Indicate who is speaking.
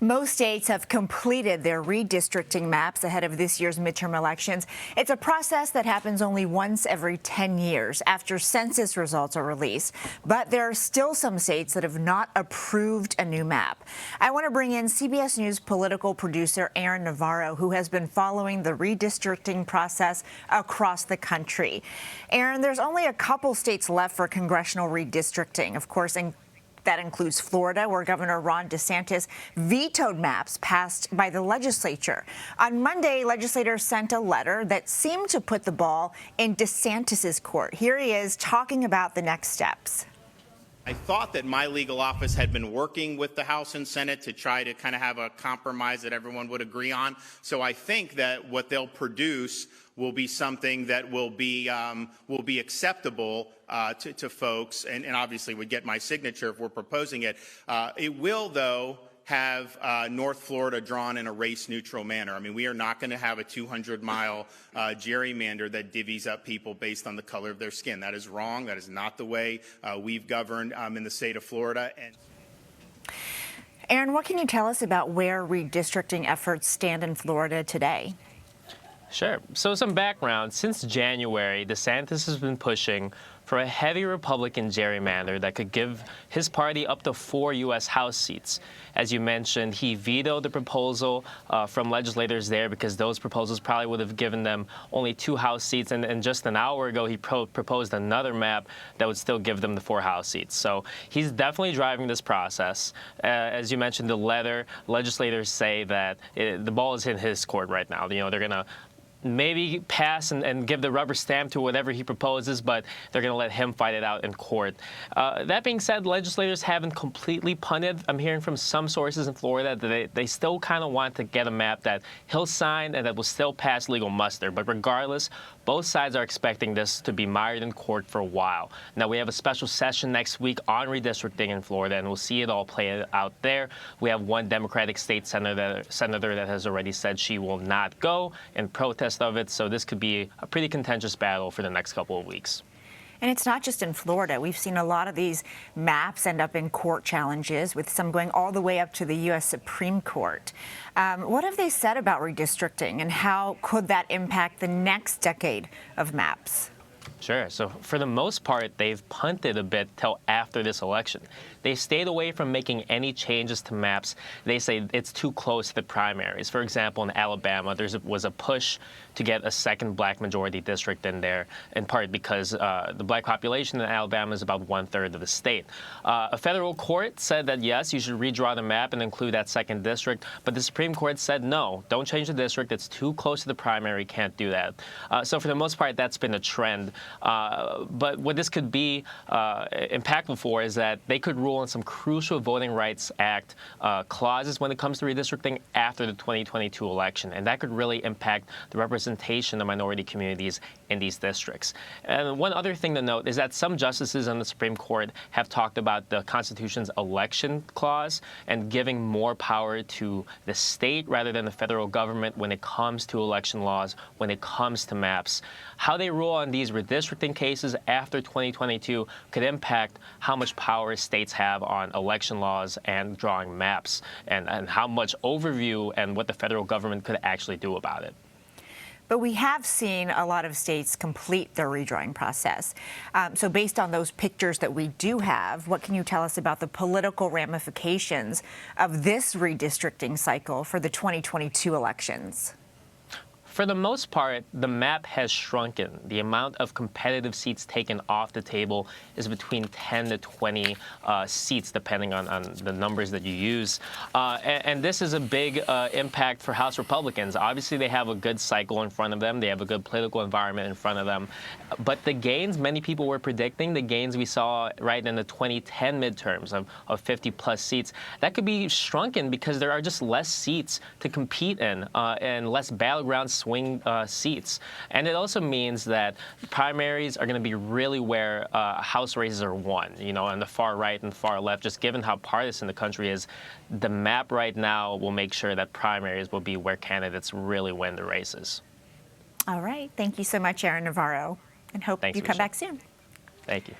Speaker 1: Most states have completed their redistricting maps ahead of this year's midterm elections. It's a process that happens only once every 10 years after census results are released. But there are still some states that have not approved a new map. I want to bring in CBS News political producer Aaron Navarro, who has been following the redistricting process across the country. Aaron, there's only a couple states left for congressional redistricting, of course, that includes Florida, where Governor Ron DeSantis vetoed maps passed by the legislature. On Monday, legislators sent a letter that seemed to put the ball in DeSantis's court. Here he is talking about the next steps.
Speaker 2: I thought that my legal office had been working with the House and Senate to try to kind of have a compromise that everyone would agree on. So I think that what they'll produce will be something that will be acceptable to folks, and obviously would get my signature if we're proposing it. It will, though, have North Florida drawn in a race-neutral manner. I mean, we are not going to have a 200-mile gerrymander that divvies up people based on the color of their skin. That is wrong. That is not the way we've governed in the state of Florida.
Speaker 1: Aaron, what can you tell us about where redistricting efforts stand in Florida today?
Speaker 3: Sure. So some background. Since January, DeSantis has been pushing for a heavy Republican gerrymander that could give his party up to 4 U.S. House seats. As you mentioned, he vetoed the proposal from legislators there because those proposals probably would have given them only 2 House seats. And just an hour ago, he proposed another map that would still give them the 4 House seats. So he's definitely driving this process. As you mentioned, the letter, legislators say that the ball is in his court right now. You know, they're going to maybe pass and give the rubber stamp to whatever he proposes, but they're going to let him fight it out in court. That being said, legislators haven't completely punted. I'm hearing from some sources in Florida that they still kind of want to get a map that he'll sign and that will still pass legal muster. But regardless, both sides are expecting this to be mired in court for a while. Now, we have a special session next week on redistricting in Florida, and we'll see it all play out there. We have one Democratic state senator that has already said she will not go in protest of it, so this could be a pretty contentious battle for the next couple of weeks.
Speaker 1: And it's not just in Florida. We've seen a lot of these maps end up in court challenges, with some going all the way up to the U.S. Supreme Court. What have they said about redistricting, and how could that impact the next decade of maps?
Speaker 3: Sure. So for the most part, they've punted a bit till after this election. They stayed away from making any changes to maps. They say it's too close to the primaries. For example, in Alabama, there was a push to get a second black majority district in there, in part because the black population in Alabama is about 1/3 of the state. A federal court said that, yes, you should redraw the map and include that second district. But the Supreme Court said, no, don't change the district. It's too close to the primary. Can't do that. So for the most part, that's been a trend. But what this could be impactful for is that they could rule on some crucial Voting Rights Act clauses when it comes to redistricting after the 2022 election. And that could really impact the representation of minority communities in these districts. And one other thing to note is that some justices on the Supreme Court have talked about the Constitution's election clause and giving more power to the state rather than the federal government when it comes to election laws, when it comes to maps. How they rule on these redistricting cases after 2022 could impact how much power states have on election laws and drawing maps, and how much overview and what the federal government could actually do about it.
Speaker 1: But we have seen a lot of states complete their redrawing process. So based on those pictures that we do have, what can you tell us about the political ramifications of this redistricting cycle for the 2022 elections?
Speaker 3: For the most part, the map has shrunken. The amount of competitive seats taken off the table is between 10 to 20 seats, depending on the numbers that you use. And this is a big impact for House Republicans. Obviously, they have a good cycle in front of them. They have a good political environment in front of them. But the gains many people were predicting, the gains we saw right in the 2010 midterms of 50-plus seats, that could be shrunken because there are just less seats to compete in and less battleground swing seats. And it also means that primaries are going to be really where House races are won, you know, on the far right and far left. Just given how partisan the country is, the map right now will make sure that primaries will be where candidates really win the races.
Speaker 1: All right. Thank you so much, Aaron Navarro, and hope you come back soon.
Speaker 3: Thank you.